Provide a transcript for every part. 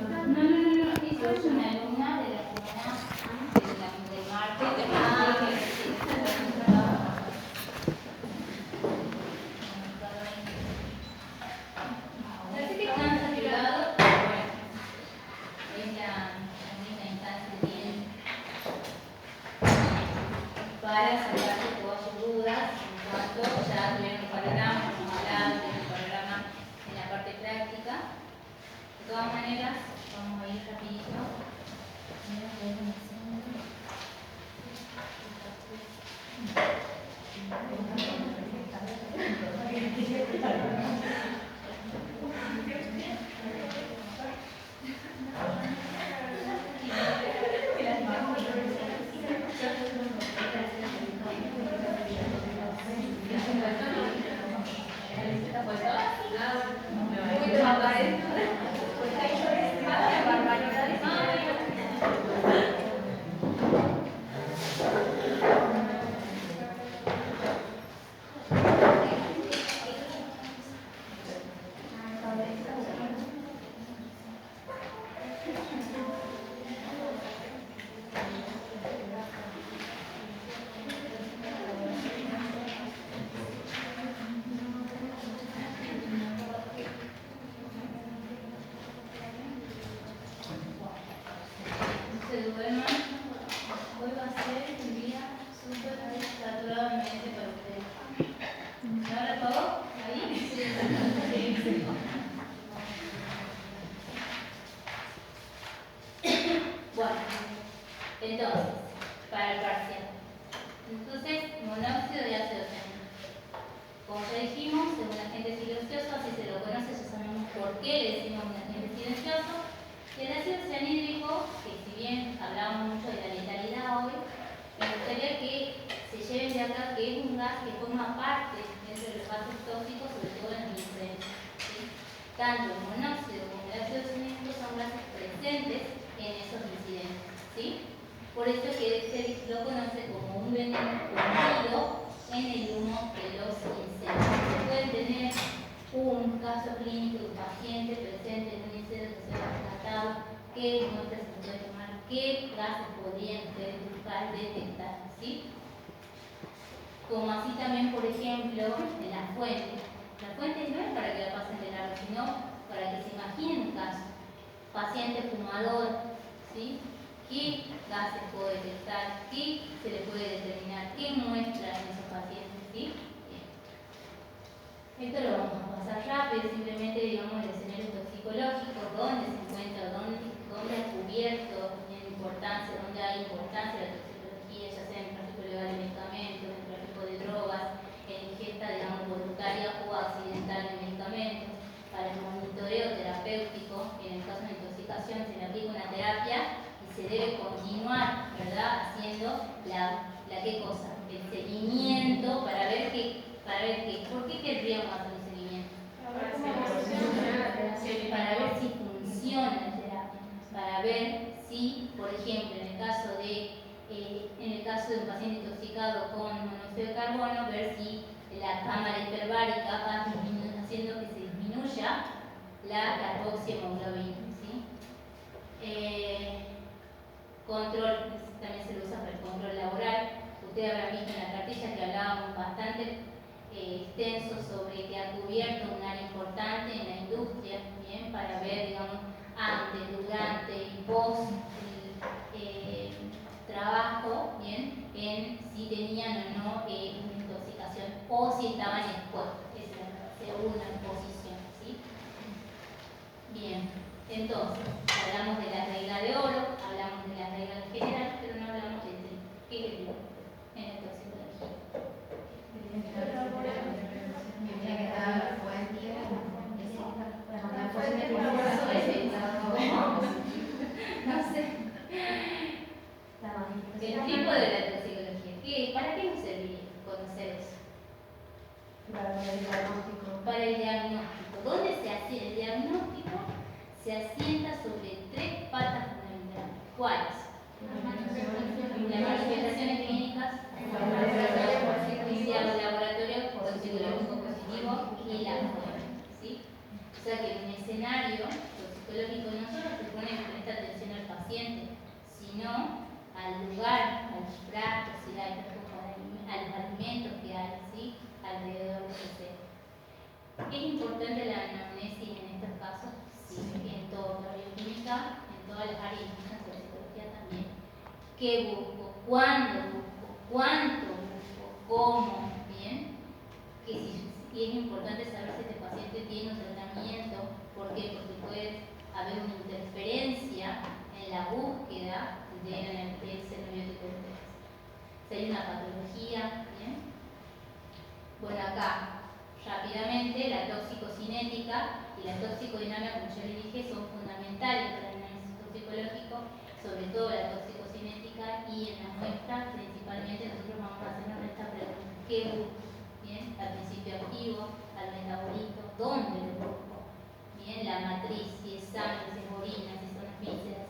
Eso es una alumna de la semana de martes. Así que están activados, bueno, es la misma instancia bien para sacarse todas sus dudas en cuanto ya tuvieron un panorama, como hablaba, tuvieron un panorama en la parte práctica. De todas maneras, vamos a ir rapidito. Se duerman. Hoy va a ser un día súper saturado de mente para ustedes. ¿Ahora todo? ¿Ahí? Sí. Bueno, entonces, para el parcial. Entonces, monóxido de ácido cianhídrico. Como ya dijimos, es un agente silencioso, así se lo conoce, ya sabemos por qué le decimos un agente silencioso. Y el ácido cianhídrico, que si bien hablamos mucho de la letalidad hoy, me gustaría que se lleven de acá que es un gas que forma parte dentro de los gases tóxicos, sobre todo en los incendios. ¿Sí? Tanto el monóxido como el ácido cianhídrico son gases presentes en esos incidentes. ¿Sí? Por eso que se lo conoce como un veneno escondido en el humo de los incendios. Se puede tener un caso clínico de un paciente presente en un incendio que se ha rescatado, qué muestras se puede tomar, qué gases podrían ustedes buscar detectar, ¿sí? Como así también, por ejemplo, en la fuente. La fuente no es para que la pasen de largo, sino para que se imaginen un caso. Paciente fumador, ¿sí? ¿Qué gases puedo detectar? ¿Qué se le puede determinar? ¿Qué muestran esos pacientes? ¿Sí? Esto lo vamos a pasar rápido, simplemente digamos el escenario toxicológico, dónde se encuentra, dónde ha cubierto en importancia, dónde hay importancia de la toxicología, ya sea en el tráfico ilegal de medicamentos, en el tráfico de drogas, en ingesta, digamos, voluntaria o accidental de medicamentos, para el monitoreo terapéutico, en el caso de intoxicación se le aplica una terapia y se debe continuar, ¿verdad?, haciendo ¿qué cosa? El seguimiento para ver ¿por qué querríamos hacer un seguimiento? Para ver si funciona la terapia, para ver si, por ejemplo, en el caso de un paciente intoxicado con monóxido de carbono, ver si la cámara hiperbárica va haciendo que se disminuya la carboxiemoglobina, ¿sí? Control, también se lo usa para el control laboral. Ustedes habrán visto en la cartilla que hablábamos bastante extenso sobre que ha cubierto un área importante en la industria, ¿bien? Para ver, digamos, antes, durante y post trabajo, ¿bien? En si tenían o no una intoxicación o si estaban expuestos. Esa es la segunda posición, ¿sí? Bien, entonces, hablamos de la regla de oro, hablamos de la regla general, pero no hablamos de qué es el en la toxicología. No sé. El tipo de la toxicología. ¿Para qué nos serviría conocer eso? Para el diagnóstico. ¿Dónde se asienta? El diagnóstico se asienta sobre tres patas fundamentales. ¿Cuáles? Las manifestaciones clínicas, el laboratorio toxicológico positivo y la fuente, ¿sí? O sea que en un escenario toxicológico nosotros se paciente, sino al lugar, a los platos, si hay a los alimentos que hay, ¿sí?, alrededor de ese ser. ¿Es importante la anamnesis en estos casos? Sí, en toda la bioquímica, en todas las áreas, en la psicología también. ¿Qué busco? ¿Cuándo busco? ¿Cuánto busco? ¿Cómo? ¿Bien? Y es importante saber si este paciente tiene un tratamiento. ¿Por qué? Porque puede haber una interferencia en la búsqueda del xenobiótico de interés. Si hay una patología, ¿bien? Bueno, acá, rápidamente, la toxicocinética y la toxicodinámica, como yo le dije, son fundamentales para el análisis toxicológico, sobre todo la toxicocinética, y en las muestras, principalmente, nosotros vamos a hacernos esta pregunta: ¿qué busco? ¿Bien? Al principio activo, al metabolito, ¿dónde lo busco? Bien, la matriz, si es sangre, si es orina, si son las vísceras,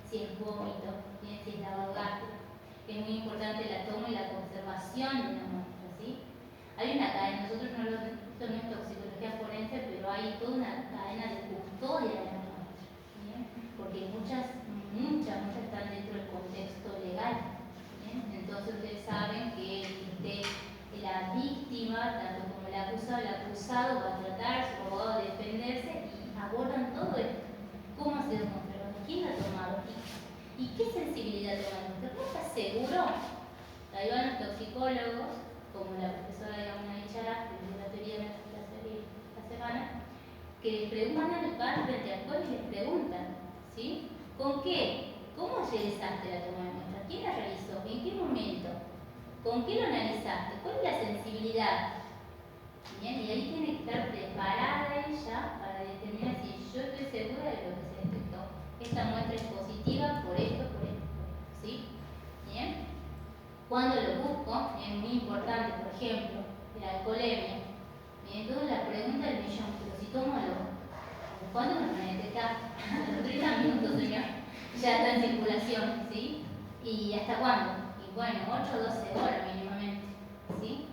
si es vómito, bien, si es lavado gástrico. Es muy importante la toma y la conservación de la muestra, ¿sí? Hay una cadena, nosotros no lo esto no es toxicología forense, pero hay toda una cadena de custodia de la muestra, ¿bien? Porque muchas están dentro del contexto legal, ¿bien? Entonces ustedes saben que la víctima, tanto como el acusado va a tratar, su abogado, de defenderse, y abordan todo esto. ¿Cómo hacer un control? ¿Quién lo ha tomado? ¿Y qué sensibilidad toma la muestra? ¿Cómo estás seguro? Ahí van los toxicólogos, como la profesora Yamuna Ichará, que dio la teoría de la serie esta semana, que les preguntan, van frente al juez y les preguntan, ¿sí? ¿Con qué? ¿Cómo realizaste la toma de muestra? ¿Quién la realizó? ¿En qué momento? ¿Con qué lo analizaste? ¿Cuál es la sensibilidad? Bien, y ahí tiene que estar preparada ella para determinar si yo estoy segura de lo que se detectó. Esta muestra es positiva por esto, ¿sí? Bien. Cuando lo busco, es muy importante, por ejemplo, la alcoholemia. Bien, entonces la pregunta del millón: pero si tomo algo, ¿cuándo me lo van a detectar? A los 30 minutos, señor, ya está en circulación, ¿sí? ¿Y hasta cuándo? Y bueno, 8 o 12 horas mínimamente, ¿sí?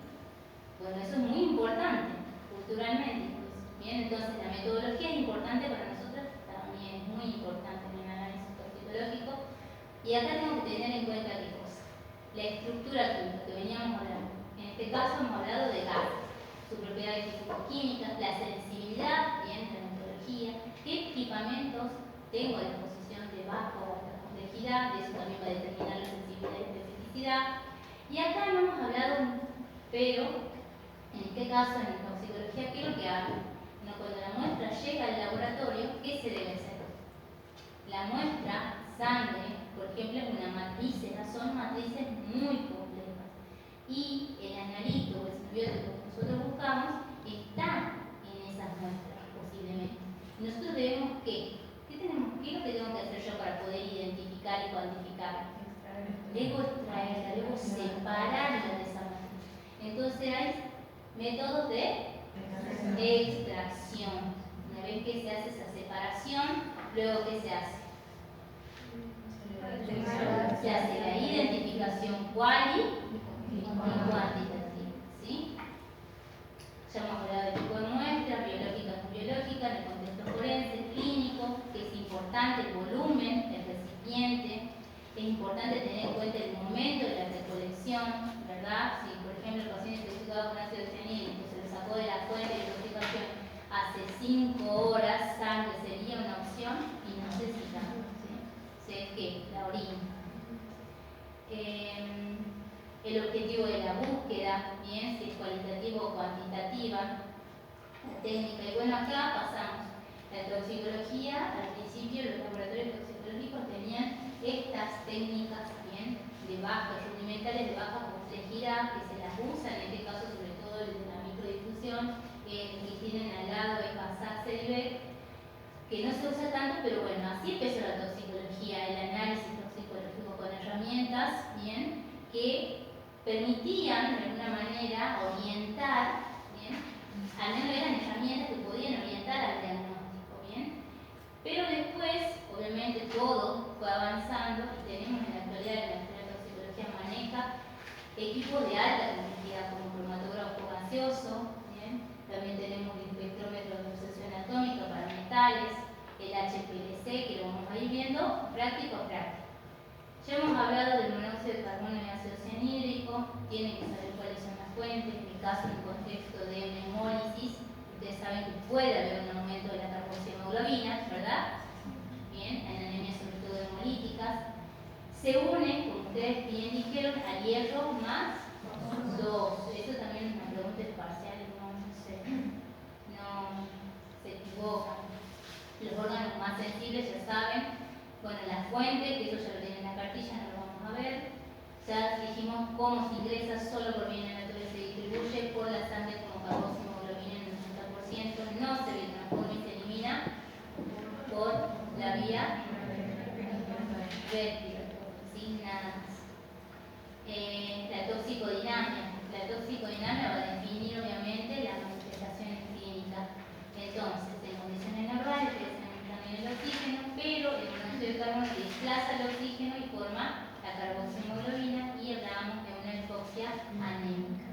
Bueno, eso es muy importante, culturalmente. Bien, entonces la metodología es importante para nosotros, también es muy importante en el análisis toxicológico. Y acá tenemos que tener en cuenta qué cosa: la estructura química que veníamos hablando. En este caso hemos hablado de gases, sus propiedades físico-químicas, la sensibilidad, bien, la metodología, qué equipamientos tengo a disposición de bajo o alta complejidad, de eso también va a determinar la sensibilidad y especificidad. Y acá no hemos hablado, pero en este caso, en la toxicología, ¿qué es lo que hago? No, cuando la muestra llega al laboratorio, ¿qué se debe hacer? La muestra, sangre, por ejemplo, es una matriz, son matrices muy complejas. Y el analito o el xenobiótico que nosotros buscamos está en esas muestras, posiblemente. Y nosotros debemos, ¿qué es lo que tengo que hacer yo para poder identificar y cuantificar? Debo extraerla, debo separarla de esa matriz. Entonces hay métodos de extracción. Una vez que se hace esa separación, luego ¿qué se hace? Se hace la identificación cuali y cuantitativa, ¿sí? Ya hemos hablado del tipo de muestras, biológicas, no biológicas, en el contexto forense, clínico, que es importante el volumen, el recipiente. Es importante tener en cuenta el momento de la recolección, ¿verdad? Si, por ejemplo, el paciente intoxicado con ácido cianídrico se lo sacó de la fuente de intoxicación hace 5 horas, sangre sería una opción y no necesitamos, ¿sí? Sé que la orina. El objetivo de la búsqueda, bien, si es cualitativa o cuantitativa, la técnica. Y bueno, acá pasamos. La toxicología, al principio los laboratorios toxicológicos tenían estas técnicas, bien, rudimentales de baja complejidad, que se las usan, en este caso sobre todo el de la microdifusión, que tienen al lado el Basak-Sedgwick, que no se usa tanto, pero bueno, así empezó la toxicología, el análisis toxicológico con herramientas, bien, que permitían de alguna manera orientar, bien, al menos eran herramientas que podían orientar al diagnóstico, bien, pero después, obviamente, todo fue avanzando y tenemos en la actualidad en la toxicología maneja equipos de alta complejidad como cromatógrafo gaseoso, bien, también tenemos el espectrómetro de absorción atómica para metales, el el HPLC, que lo vamos a ir viendo práctico a práctico. Ya hemos hablado del monóxido de carbono y ácido cianhídrico, tienen que saber cuáles son las fuentes. En mi caso, en contexto de hemólisis, ustedes saben que puede haber un aumento de la carboxihemoglobina, ¿verdad? Bien, en anemias sobre todo hemolíticas. Se une, como ustedes bien dijeron, al hierro más 2. Eso también es una pregunta parcial, no sé, no se equivocan. Los órganos más sensibles ya saben, bueno, la fuente, que eso ya lo tienen en la cartilla, no lo vamos a ver. Ya dijimos cómo se ingresa solo por vía inhalatoria, se distribuye por la sangre como carboxihemoglobina en el 80%, no se transforma y se elimina por la vía vértigo, sin nada más. La toxicodinamia. La toxicodinamia va a definir obviamente las manifestaciones clínicas. Entonces, en condiciones normales crecen también el oxígeno, pero el monóxido de carbono desplaza el oxígeno y forma la carboxihemoglobina y hablamos de una hipoxia anémica.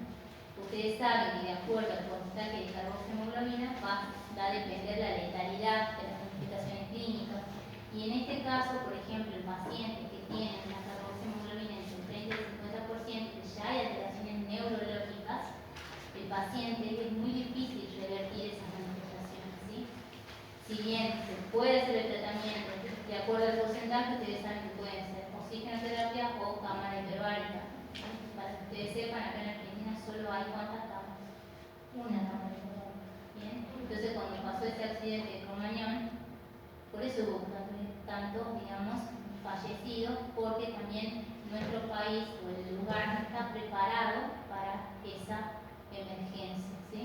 Ustedes saben que de acuerdo al porcentaje de carboxihemoglobina va a depender la letalidad de las manifestaciones clínicas. Y en este caso, por ejemplo, el paciente que tiene una carboxihemoglobina entre el 30 y el 50%, que ya hay alteraciones neurológicas, el paciente es muy difícil revertir esas manifestaciones, ¿sí? Si bien se puede hacer el tratamiento de acuerdo al porcentaje, ustedes saben que pueden ser oxigenoterapia o cámara hiperbárica. Para que ustedes sepan, acá en Argentina solo hay ¿cuántas cámaras? Una cámara hiperbárica. ¿Bien? Entonces, cuando pasó ese accidente de Cromañón, por eso hubo tantos, digamos, fallecidos, porque también nuestro país o el lugar no está preparado para esa emergencia, ¿sí?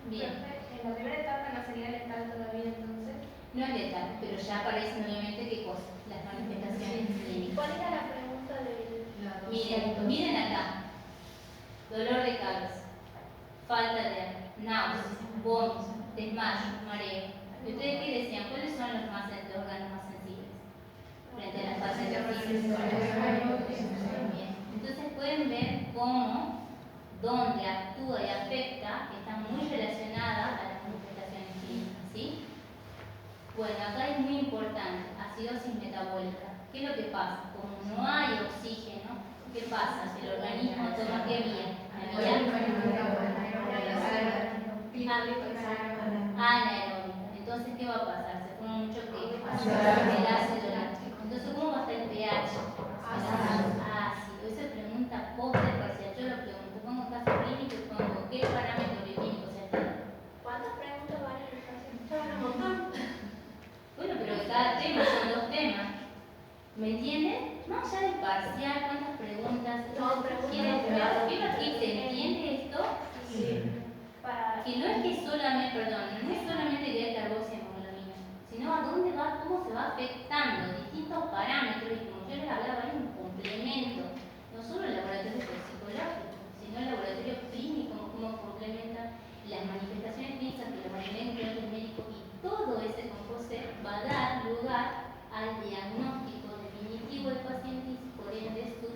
Bien. En la primera etapa no sería letal todavía entonces. No es letal, pero ya aparecen obviamente qué cosas, las manifestaciones clínicas. ¿Cuál era la pregunta de Miren acá. Dolor de cabeza, falta de aire, náuseas, vómitos, desmayo, mareo. ¿Y ustedes qué decían? ¿Cuáles son los órganos más sensibles frente a las fases de oxígeno? Bien. Entonces pueden ver cómo, donde actúa y afecta, está muy relacionada a las manifestaciones clínicas, ¿sí? Bueno, acá es muy importante, acidosis metabólica. ¿Qué es lo que pasa? Como no hay oxígeno, ¿qué pasa? El organismo toma ¿qué vía? La vía anaeróbica. Entonces, ¿qué va a pasar? Se pone mucho que el ácido láctico. Entonces, ¿cómo va a estar el pH? Ácido. Esa pregunta pobre parcial. Yo lo pregunto, pongo caso clínico y pongo ¿qué parámetro bioquímico se altera? ¿Cuántas preguntas van en el caso? Van un montón. Bueno, pero cada tema son 2 temas. ¿Me entienden? Más allá del parcial, ¿cuántas preguntas? No, preguntas. ¿Se entiende esto? Sí. Que no es que solamente, perdón, no es solamente que hay carboxihemoglobina, sino a dónde va, cómo se va afectando distintos parámetros, y como yo les hablaba, hay un complemento, no solo el laboratorio toxicológico, sino el laboratorio clínico, cómo complementa las manifestaciones clínicas que la mayoría de los médicos, y todo ese compuesto va a dar lugar al diagnóstico definitivo del paciente y por ende su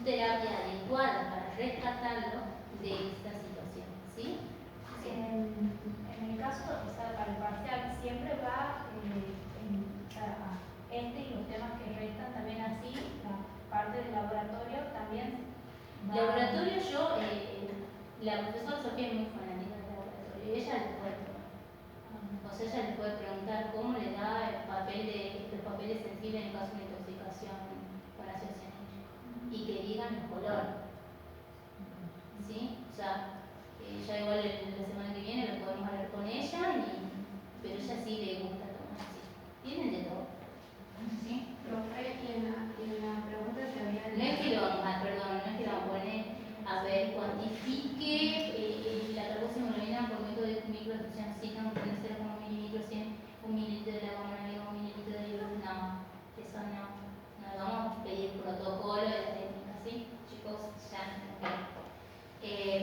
terapia adecuada para rescatarlo de esta situación, ¿sí? En el caso, o sea, para el parcial, siempre va este y los temas que restan también así, la parte del laboratorio también. Laboratorio, la profesora Sofía es muy fanática del laboratorio y ella le puede o sea, ella le puede preguntar cómo le da los papeles sensibles en caso de intoxicación con ácido cianhídrico y que digan el color, ¿sí? O sea, ya igual la semana que viene lo podemos hablar con ella, pero ella sí le gusta tomar así. Tienen de todo, ¿sí? Profe, y en la pregunta que había... No es que lo vamos a, perdón, no es que lo vamos a poner, a ver, cuantifique la carboxihemoglobina por método de microfusión, sí, tengo que poner 0,1 mililitros, 100, 1 mililitro de agua morada, 1 mililitro de hierro, no, eso no vamos a pedir protocolo de la técnica, ¿sí? Chicos, ya,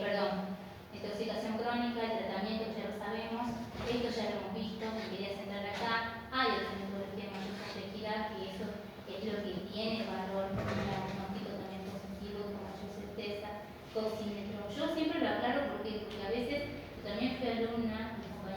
perdón, intoxicación crónica, el tratamiento ya lo sabemos, esto ya lo hemos visto, me quería centrar acá, hay otras metodologías de mayor complejidad, que eso es lo que tiene valor, un diagnóstico también positivo, con mayor certeza, coxímetro. Yo siempre lo aclaro porque a veces yo también fui alumna, mis compañeros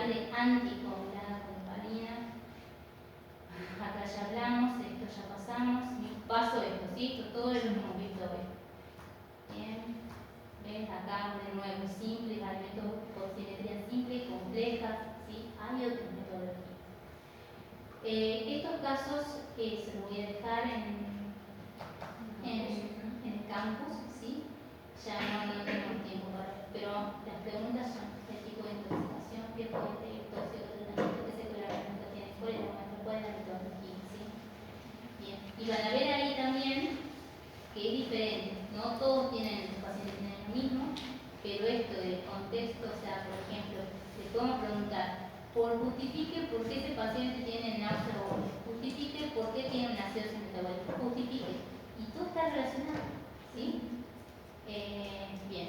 sangre anticoagulada con heparina. Acá ya hablamos, esto ya pasamos. Paso esto, ¿sí? Todo lo hemos visto hoy. Bien. ¿Ves? Acá de nuevo simple, hay métodos por simetría simple y complejas, ¿sí? Hay otras metodologías. Estos casos se los voy a dejar en el campus, ¿sí? Ya no tenemos tiempo para, pero las preguntas son el tipo de intoxicación, qué fuente, toxicotratamiento, qué secuela nunca tiene escuela, cuál es la metodología, ¿sí? Bien. Y van a ver ahí también que es diferente, no todos los pacientes tienen lo mismo, pero esto del contexto, o sea, por ejemplo, les podemos preguntar, justifique por qué ese paciente tiene náusea o vómito, justifique por qué tiene una acidosis metabólica, justifique, y todo está relacionado, ¿sí? Bien,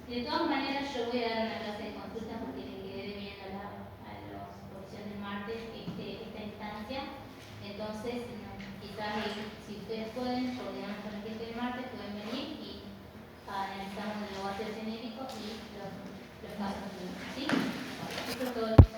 de todas maneras yo voy a dar una clase de consulta porque le quedé debiendo a los profesores del martes esta instancia, entonces quizás si ustedes pueden, coordinamos con el jefe del martes, pueden venir y analizamos el laboratorio genético y los casos, ¿sí? Eso es todo.